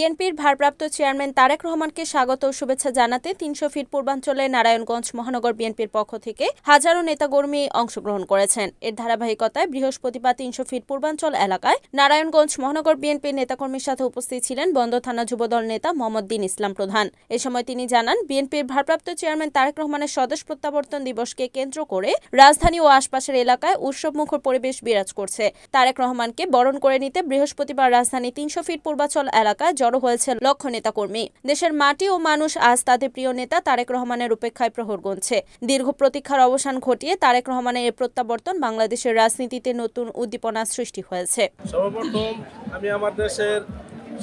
বিএনপির ভারপ্রাপ্ত চেয়ারম্যান তারেক রহমানকে স্বাগত ও শুভেচ্ছা জানাতে ৩০০ ফিট পূর্বাঞ্চলে নারায়ণগঞ্জ মহানগর বিএনপির পক্ষ থেকে হাজারো নেতাকর্মী অংশগ্রহণ করেছেন। এর ধারাবাহিকতায় বৃহস্পতিবার ৩০০ ফিট পূর্বাঞ্চল এলাকায় নারায়ণগঞ্জ মহানগর বিএনপির নেতাকর্মীর সাথে উপস্থিত ছিলেন বন্দর থানা যুবদল নেতা মোহাম্মদ দীন ইসলাম প্রধান। এ সময় তিনি জানান, বিএনপির ভারপ্রাপ্ত চেয়ারম্যান তারেক রহমানের স্বদেশ প্রত্যাবর্তন দিবসকে কেন্দ্র করে রাজধানী ও আশপাশের এলাকায় উৎসবমুখর পরিবেশ বিরাজ করছে। তারেক রহমানকে বরণ করে নিতে বৃহস্পতিবার রাজধানী ৩০০ ফিট পূর্বাঞ্চল এলাকায় জড়ো হয়েছে লক্ষ নেতাকর্মী। দেশের মাটি ও মানুষ আজ তাদের প্রিয় নেতা তারেক রহমানের উপেক্ষায় প্রহর গুনছে। দীর্ঘ প্রতীক্ষার অবসান ঘটিয়ে তারেক রহমানের এই প্রত্যাবর্তন বাংলাদেশের রাজনীতিতে নতুন উদ্দীপনা সৃষ্টি হয়েছে। সর্বপ্রথম আমি আমার দেশের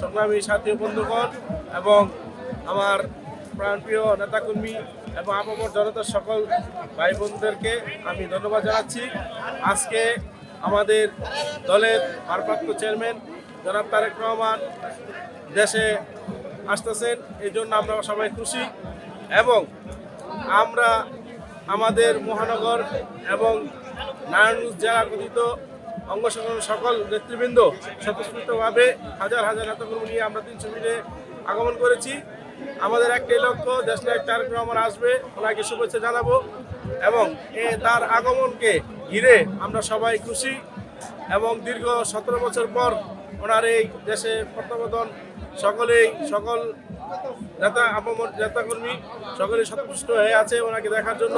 সংগ্রামী সাথী বন্ধুগণ এবং আমার প্রাণপ্রিয় নেতাকর্মী এবং আপামর জনতার সকল ভাই বোনদেরকে আমি ধন্যবাদ জানাচ্ছি। আজকে আমাদের দলের ভারপ্রাপ্ত চেয়ারম্যান জনাব তারেক রহমান দেশে আসতেছেন, এই জন্য আমরা সবাই খুশি এবং আমরা আমাদের মহানগর এবং নারায়ণগঞ্জ জেলা গঠিত অঙ্গ সংগঠনের সকল নেতৃবৃন্দ স্বতঃস্ফূর্তভাবে হাজার হাজার নেতাকর্মী নিয়ে আমরা ৩০০ ফিটে আগমন করেছি। আমাদের একটাই লক্ষ্য, দেশনায়ক তারেক রহমান আসবে, ওনাকে শুভেচ্ছা জানাবো এবং তার আগমনকে ঘিরে আমরা সবাই খুশি এবং দীর্ঘ ১৭ বছর পর ওনার এই দেশে প্রত্যাবর্তন সকল নেতাকর্মী সকলেই সন্তুষ্ট হয়ে আছে ওনাকে দেখার জন্য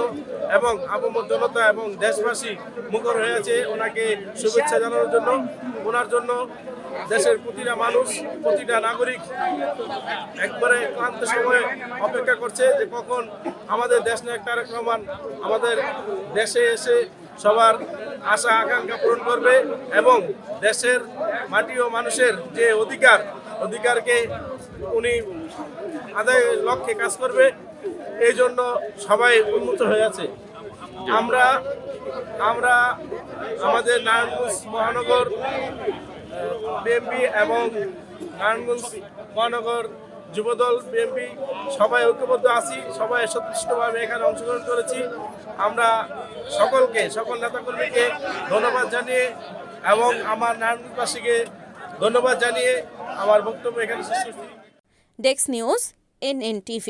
এবং আপামর জনতা এবং দেশবাসী মুখর হয়ে আছে ওনাকে শুভেচ্ছা জানানোর জন্য। ওনার জন্য দেশের প্রতিটা মানুষ, প্রতিটা নাগরিক একবারে ক্লান্ত সময়ে অপেক্ষা করছে যে কখন আমাদের দেশনায়ক তারেক রহমান আমাদের দেশে এসে সবার আশা আকাঙ্ক্ষা পূরণ করবে এবং দেশের মাটি ও মানুষের যে অধিকারকে উনি আদায়ের লক্ষ্যে কাজ করবে। এই জন্য সবাই উন্মুক্ত হয়ে আছে। আমরা আমাদের নারায়ণগঞ্জ মহানগর বিএনপি এবং নারায়ণগঞ্জ মহানগর যুবদল বিএনপি সবাই ঐক্যবদ্ধ আছি, সবাই সন্তুষ্টভাবে এখানে অংশগ্রহণ করেছি। আমরা সকল নেতাকর্মীকে ধন্যবাদ জানিয়ে এবং আমার নারায়ণগঞ্জবাসীকে ধন্যবাদ জানিয়ে আমার বক্তব্য এখানে শেষ করছি। Desk news, NNTV।